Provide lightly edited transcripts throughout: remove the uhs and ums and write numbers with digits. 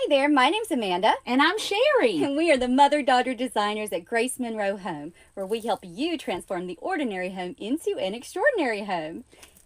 Hey there, my name's Amanda, And I'm Sherry. and we are the mother-daughter designers at Grace Monroe Home, where we help you transform the ordinary home into an extraordinary home.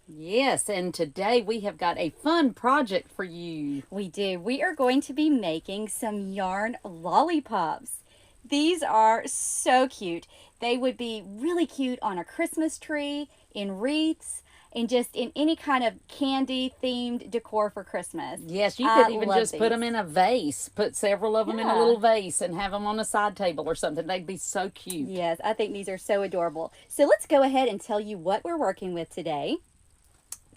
Yes, and today we have got a fun project for you. We do. We are going to be making some yarn lollipops. These are so cute. They would be really cute on a Christmas tree, in wreaths, and just in any kind of candy themed decor for Christmas. Yes, you I could even love just put these. them in a vase, put several of them in a Yeah. little vase and have them on a side table or something. They'd be so cute. Yes, I think these are so adorable. So let's go ahead and tell you what we're working with today.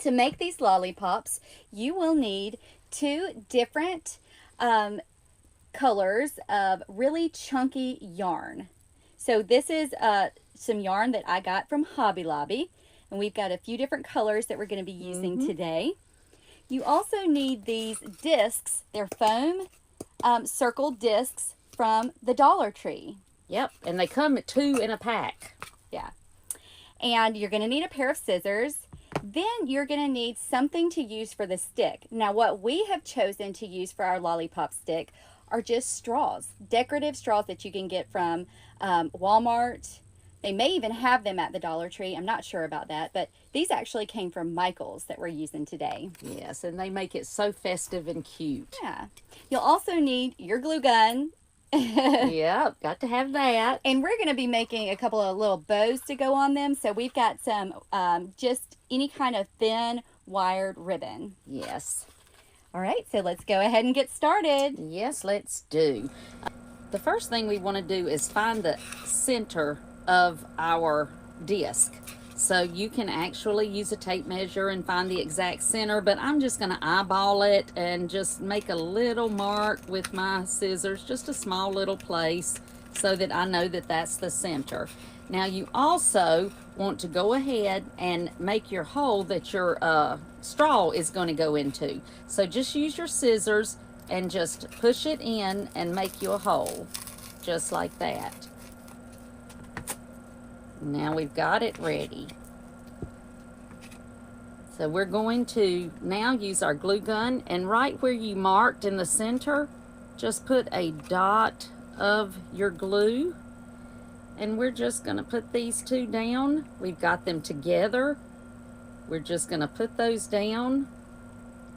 To make these lollipops, you will need two different colors of really chunky yarn. So this is some yarn that I got from Hobby Lobby, and we've got a few different colors that we're going to be using today. You also need these discs. They're foam circle discs from the Dollar Tree. Yep, and they come at 2 in a pack. Yeah. And you're going to need a pair of scissors. Then you're going to need something to use for the stick. Now, what we have chosen to use for our lollipop stick are just straws, decorative straws that you can get from Walmart. They may even have them at the Dollar Tree. I'm not sure about that, but these actually came from Michael's that we're using today. Yes, and they make it so festive and cute. Yeah. You'll also need your glue gun. Yep, got to have that. And we're going to be making a couple of little bows to go on them. So we've got some just any kind of thin wired ribbon. Yes. All right, so let's go ahead and get started. Yes, let's do. The first thing we want to do is find the center of our disc. So you can actually use a tape measure and find the exact center, but I'm just going to eyeball it and just make a little mark with my scissors, just a small little place so that I know that that's the center. Now you also want to go ahead and make your hole that your straw is going to go into. So just use your scissors and just push it in and make you a hole, just like that. Now we've got it ready. So we're going to now use our glue gun, and right where you marked in the center, just put a dot of your glue, and we're just going to put these two down. We've got them together. We're just going to put those down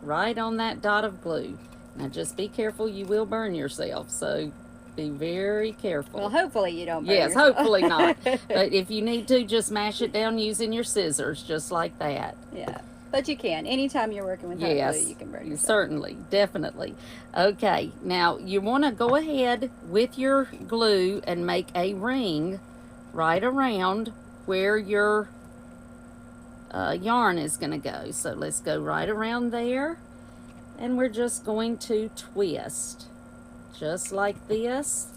right on that dot of glue. Now just be careful, you will burn yourself, so be very careful. Well, hopefully you don't burn Yes, yourself. hopefully not. But if you need to, just mash it down using your scissors, just like that. Yeah, but you can. Anytime you're working with hot Yes, glue, you can burn yourself. certainly, definitely. Okay, now you want to go ahead with your glue and make a ring right around where your yarn is going to go. So let's go right around there, and we're just going to twist. Just like this.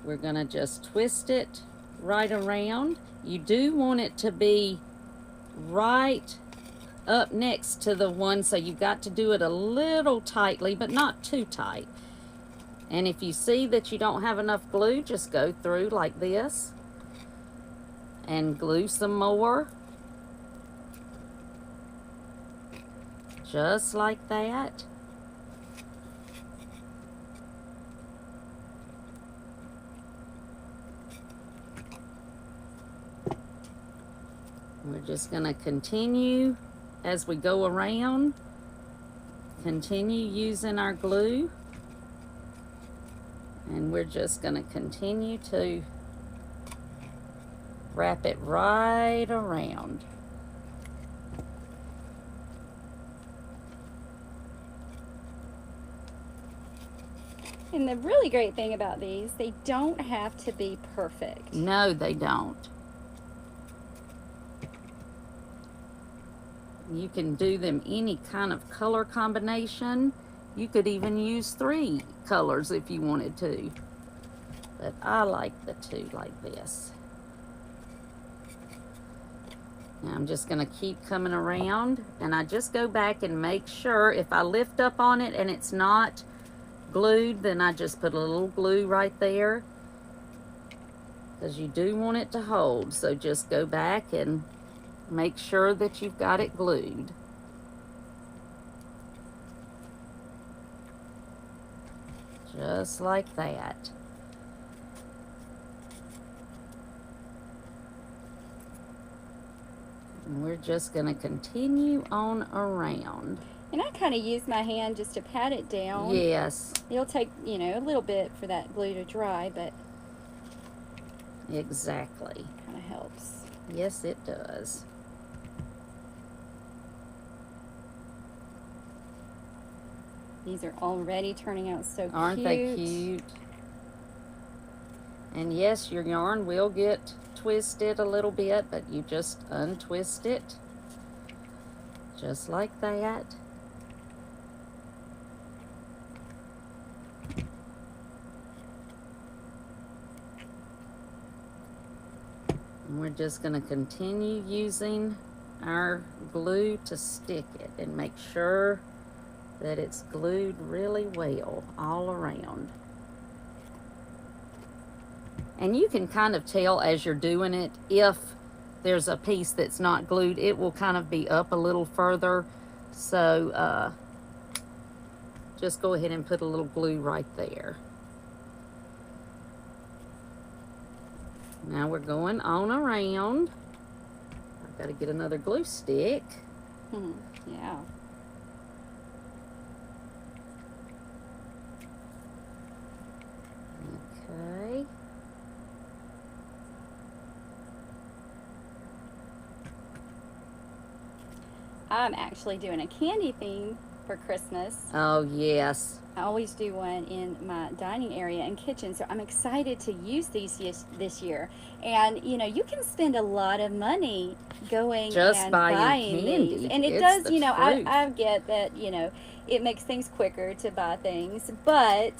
We're going to just twist it right around. You do want it to be right up next to the one, so you've got to do it a little tightly, but not too tight. And if you see that you don't have enough glue, just go through like this and glue some more. Just like that. We're just going to continue as we go around, continue using our glue, and we're just going to continue to wrap it right around. And the really great thing about these, they don't have to be perfect. No, they don't. You can do them any kind of color combination. You could even use 3 colors if you wanted to. But I like the 2 like this. Now I'm just going to keep coming around, and I just go back and make sure if I lift up on it and it's not glued, then I just put a little glue right there, because you do want it to hold. So just go back and make sure that you've got it glued. Just like that. And we're just going to continue on around. And I kind of use my hand just to pat it down. Yes. It'll take, you know, a little bit for that glue to dry, but exactly. Kind of helps. Yes, it does. These are already turning out so cute. Aren't they cute? And yes, your yarn will get twisted a little bit, but you just untwist it. Just like that. And we're just going to continue using our glue to stick it and make sure that it's glued really well all around. And you can kind of tell as you're doing it, if there's a piece that's not glued, it will kind of be up a little further. So just go ahead and put a little glue right there. Now we're going on around. I've got to get another glue stick. Yeah. Okay. I'm actually doing a candy theme for Christmas. Oh, yes. I always do one in my dining area and kitchen, so I'm excited to use these this year. And you know, you can spend a lot of money going just and buying candy. these, and it it's does. The you know, truth. I get that. You know, it makes things quicker to buy things, but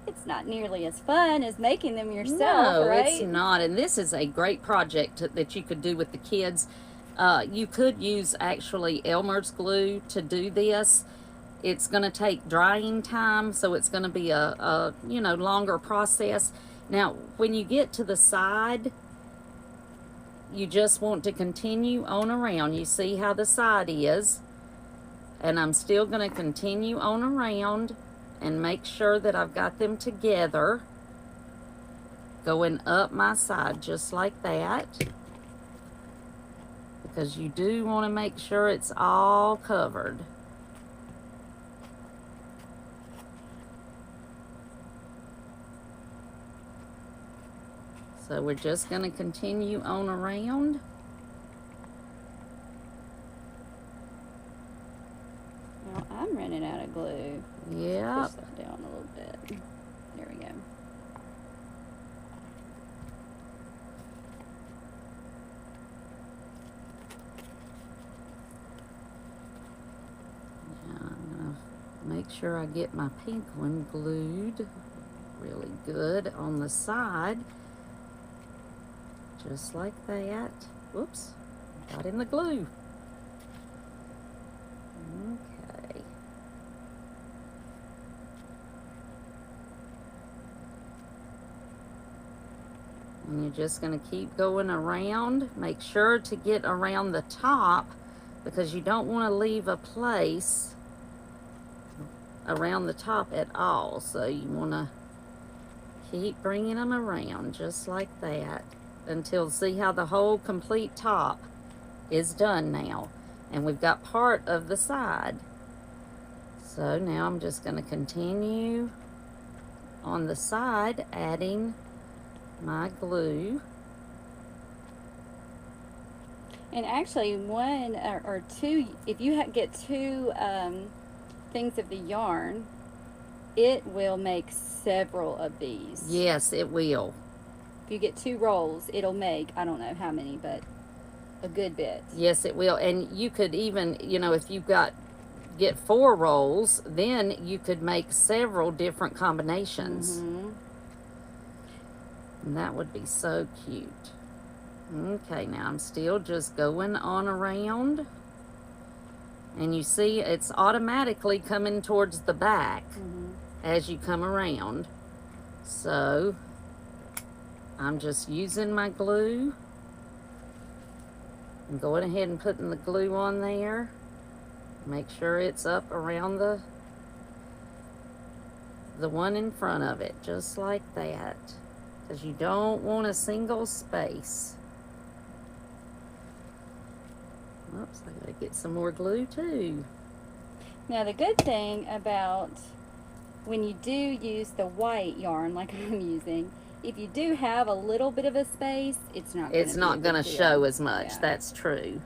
it's not nearly as fun as making them yourself, no, right? it's not. And this is a great project that you could do with the kids. You could use actually Elmer's glue to do this. It's going to take drying time, so it's going to be a you know, longer process. Now, when you get to the side, you just want to continue on around. You see how the side is, and I'm still going to continue on around and make sure that I've got them together, going up my side just like that, because you do want to make sure it's all covered. So we're just going to continue on around. Well, I'm running out of glue. Yep. Push that down a little bit. There we go. Now I'm going to make sure I get my pink one glued really good on the side. Just like that. Whoops, got in the glue. Okay. And you're just going to keep going around. Make sure to get around the top, because you don't want to leave a place around the top at all. So you want to keep bringing them around just like that, until, see how the whole complete top is done now. And we've got part of the side. So now I'm just going to continue on the side, adding my glue. And actually, one or two, if you get two things of the yarn, it will make several of these. Yes, it will. If you get 2 rolls, it'll make, I don't know how many, but a good bit. Yes, it will. And you could even, you know, if you've get 4 rolls, then you could make several different combinations. And that would be so cute. Okay, now I'm still just going on around. And you see it's automatically coming towards the back as you come around. So I'm just using my glue and going ahead and putting the glue on there. Make sure it's up around the the one in front of it, just like that, because you don't want a single space. Oops, I gotta get some more glue too. Now the good thing about when you do use the white yarn like I'm using, if you do have a little bit of a space, it's not gonna show as much. Yeah. That's true.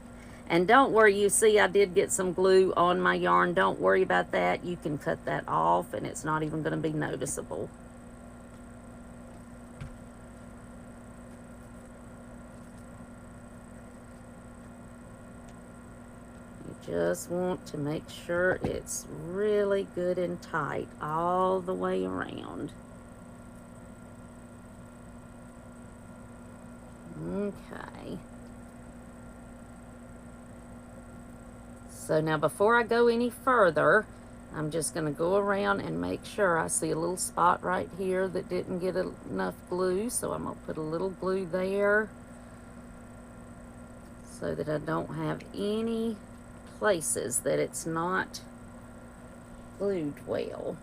And don't worry, you see I did get some glue on my yarn. Don't worry about that. You can cut that off and it's not even gonna be noticeable. Just want to make sure it's really good and tight all the way around. Okay. So now before I go any further, I'm just going to go around and make sure. I see a little spot right here that didn't get enough glue, so I'm going to put a little glue there so that I don't have any places that it's not glued well.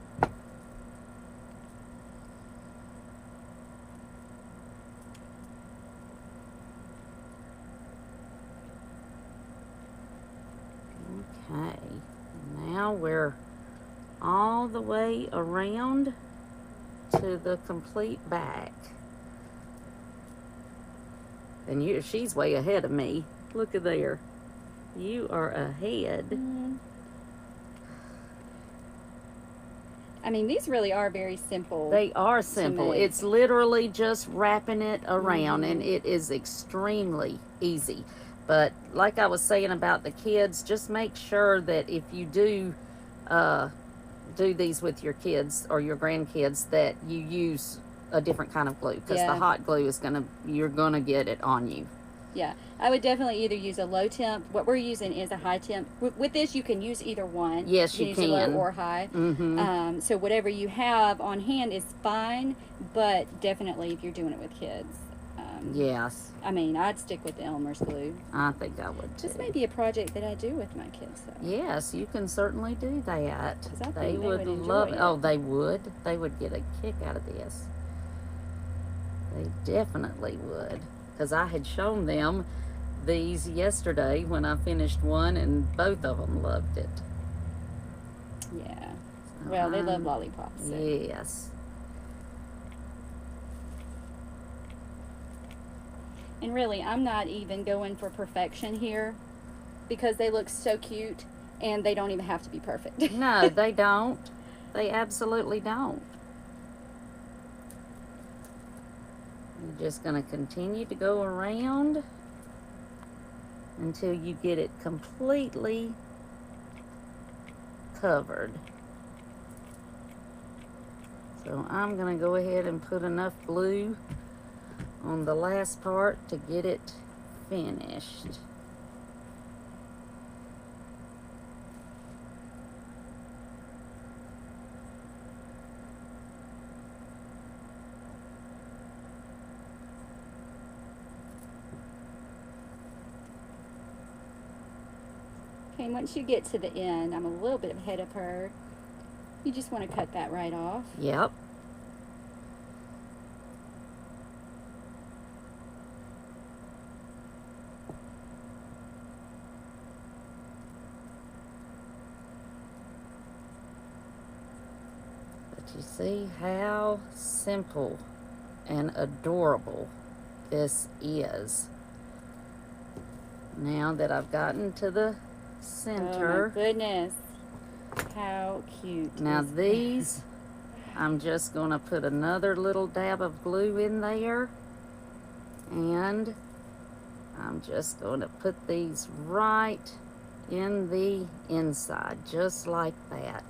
Okay, now we're all the way around to the complete back. And she's way ahead of me. Look at there. You are ahead. I mean, these really are very simple. They are simple. It's literally just wrapping it around, and it is extremely easy. But like I was saying about the kids, just make sure that if you do these with your kids or your grandkids, that you use a different kind of glue, because the hot glue is you're gonna get it on you. Yeah, I would definitely either use a low temp. What we're using is a high temp. With this, you can use either one. Yes, you can. Use low or high. So whatever you have on hand is fine, but definitely if you're doing it with kids. Yes. I mean, I'd stick with the Elmer's glue. I think I would too. This may be a project that I do with my kids, though. Yes, you can certainly do that. They would love it. Oh, they would. They would get a kick out of this. They definitely would. Because I had shown them these yesterday when I finished one, and both of them loved it. Yeah. Well, they love lollipops. So. Yes. And really, I'm not even going for perfection here, because they look so cute, and they don't even have to be perfect. No, they don't. They absolutely don't. You're just going to continue to go around until you get it completely covered. So I'm going to go ahead and put enough glue on the last part to get it finished. Okay, and once you get to the end, I'm a little bit ahead of her. You just want to cut that right off. Yep. You see how simple and adorable this is. Now that I've gotten to the center. Oh my goodness. How cute. Now these, I'm just going to put another little dab of glue in there. And I'm just going to put these right in the inside, just like that.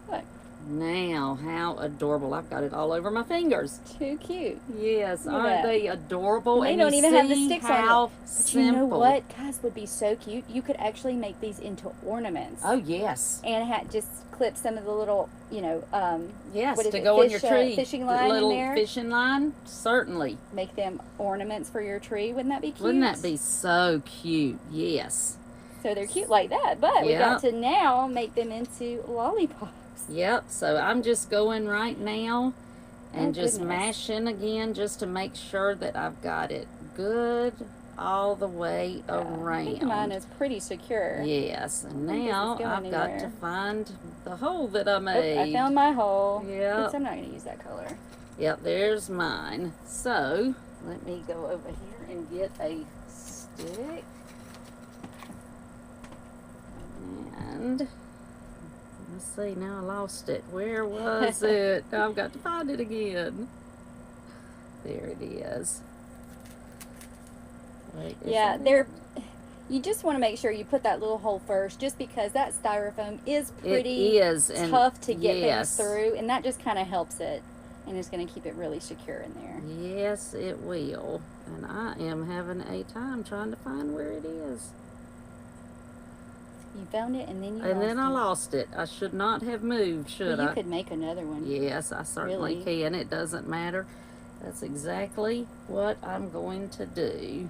Look. Now, how adorable. I've got it all over my fingers. Too cute. Yes, aren't they adorable? They and don't even have the sticks on it. But simple. you know what? Guys, would be so cute. You could actually make these into ornaments. Oh, yes. And just clip some of the little, yes, what is to it? go on your tree. Fishing line little in there. Fishing line, certainly. Make them ornaments for your tree. Wouldn't that be cute? Wouldn't that be so cute? Yes. So they're cute like that. But we got to now make them into lollipops. Yep, so I'm just going right now and just goodness. mashing again just to make sure that I've got it good all the way around. I think mine is pretty secure. Yes, and I don't think this is now going I've got to anywhere. find the hole that I made. Oh, I found my hole. Yep. Oops, I'm not going to use that color. Yep, there's mine. So, let me go over here and get a stick. And, let's see, now I lost it. Where was it? Now I've got to find it again. There it is. Wait, Yeah, there. You just want to make sure you put that little hole first, just because that styrofoam is pretty tough to get things through, and that just kind of helps it, and it's going to keep it really secure in there. Yes, it will. And I am having a time trying to find where it is. You found it, and then I lost it. I should not have moved, should I? You could make another one. Yes, I certainly can. It doesn't matter. That's exactly what I'm going to do.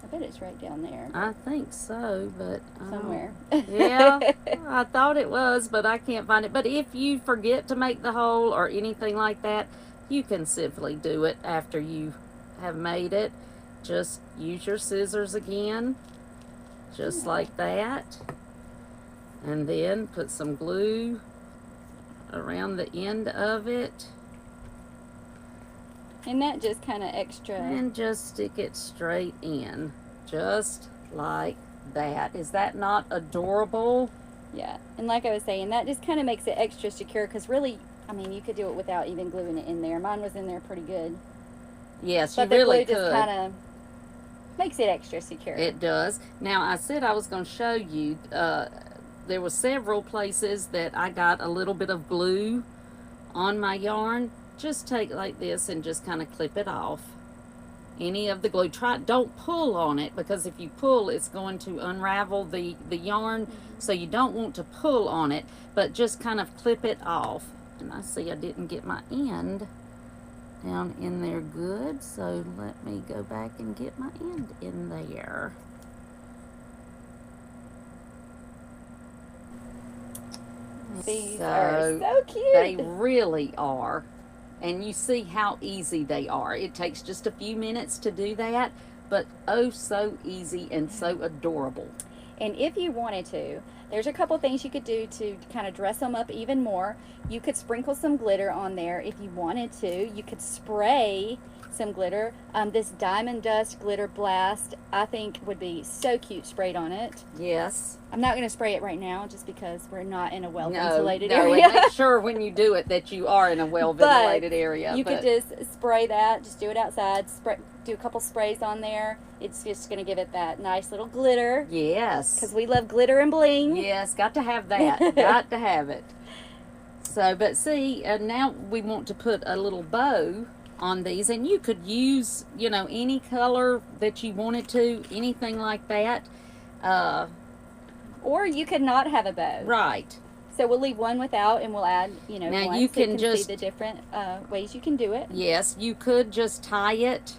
I bet it's right down there. I think so, but somewhere. Yeah, I thought it was, but I can't find it. But if you forget to make the hole or anything like that, you can simply do it after you have made it. Just use your scissors again, just like that. And then put some glue around the end of it. And that just kind of extra. And just stick it straight in, just like that. Is that not adorable? Yeah, and like I was saying, that just kind of makes it extra secure, because really, I mean, you could do it without even gluing it in there. Mine was in there pretty good. Yes, but you really could. But the glue just kind of makes it extra secure. It does. Now, I said I was going to show you, there were several places that I got a little bit of glue on my yarn. Just take like this and just kind of clip it off. Any of the glue. Don't pull on it, because if you pull, it's going to unravel the yarn. So you don't want to pull on it, but just kind of clip it off. And I see I didn't get my end down in there good, so let me go back and get my end in there. These are so cute. They really are. And you see how easy they are. It takes just a few minutes to do that, but oh so easy and so adorable. And if you wanted to, there's a couple things you could do to kind of dress them up even more. You could sprinkle some glitter on there if you wanted to. You could spray some glitter. This Diamond Dust Glitter Blast, I think, would be so cute sprayed on it. Yes. I'm not going to spray it right now, just because we're not in a well-ventilated area. No, and make sure when you do it that you are in a well-ventilated area. You could just spray that. Just do it outside. Do a couple sprays on there. It's just going to give it that nice little glitter. Yes. Because we love glitter and bling. Yes, got to have that. Got to have it. So, but see, now we want to put a little bow on these, and you could use, you know, any color that you wanted to, anything like that. Or you could not have a bow. Right. So we'll leave one without, and we'll add, you know, now one, you so can you can just see the different ways you can do it. Yes, you could just tie it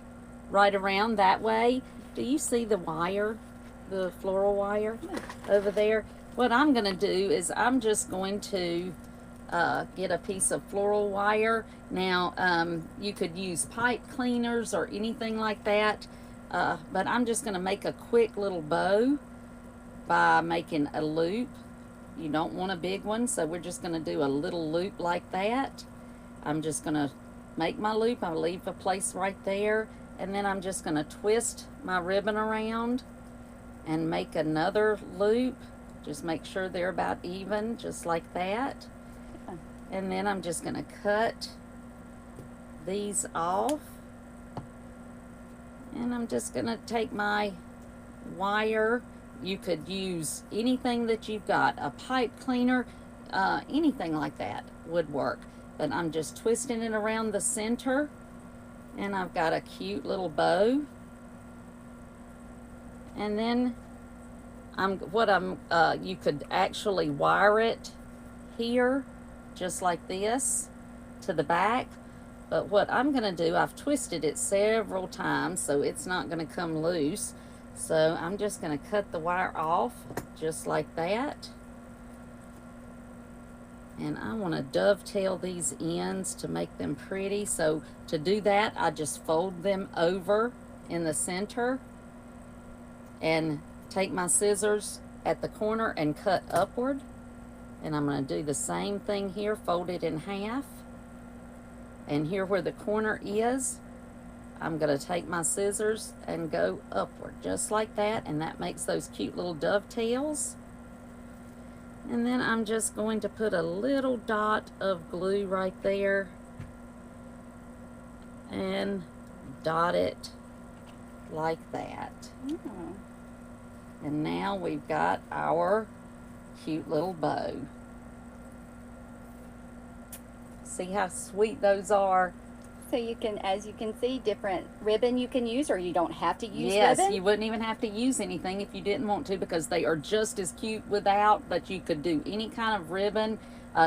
right around that way. Do you see the wire, the floral wire over there? What I'm going to do is I'm just going to get a piece of floral wire. Now, you could use pipe cleaners or anything like that, but I'm just going to make a quick little bow by making a loop. You don't want a big one, so we're just going to do a little loop like that. I'm just going to make my loop. I'll leave a place right there, and then I'm just going to twist my ribbon around and make another loop. Just make sure they're about even, just like that. And then I'm just going to cut these off. And I'm just going to take my wire. You could use anything that you've got. A pipe cleaner, anything like that would work. But I'm just twisting it around the center. And I've got a cute little bow. And then you could actually wire it here, just like this, to the back. But what I'm going to do, I've twisted it several times, so it's not going to come loose. So I'm just going to cut the wire off, just like that. And I want to dovetail these ends to make them pretty. So to do that, I just fold them over in the center and take my scissors at the corner and cut upward. And I'm going to do the same thing here, fold it in half. And here where the corner is, I'm going to take my scissors and go upward just like that, and that makes those cute little dovetails. And then I'm just going to put a little dot of glue right there and dot it like that. Oh. And now we've got our cute little bow. See how sweet those are? So you can, as you can see, different ribbon you can use, or you don't have to use yes, ribbon. you wouldn't even have to use anything if you didn't want to, because they are just as cute without, but you could do any kind of ribbon,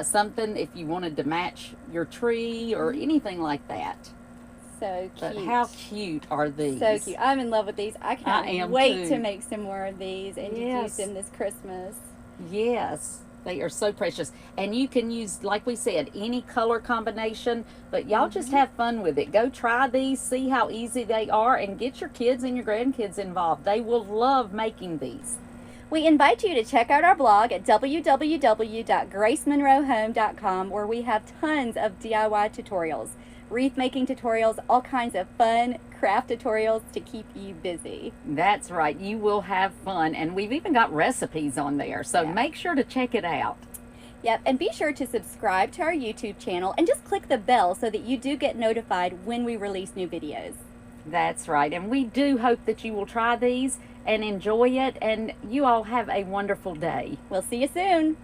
something if you wanted to match your tree or anything like that. So cute. But how cute are these? So cute. I'm in love with these. I I can't am wait too. to make some more of these and to use Yes. them this Christmas. Yes, they are so precious. And you can use, like we said, any color combination, but y'all just have fun with it. Go try these, see how easy they are, and get your kids and your grandkids involved. They will love making these. We invite you to check out our blog at www.gracemonroehome.com, where we have tons of DIY tutorials, wreath making tutorials, all kinds of fun craft tutorials to keep you busy. That's right, you will have fun, and we've even got recipes on there, so Yeah. make sure to check it out. Yep, and be sure to subscribe to our YouTube channel and just click the bell so that you do get notified when we release new videos. That's right, and we do hope that you will try these and enjoy it, and you all have a wonderful day. We'll see you soon.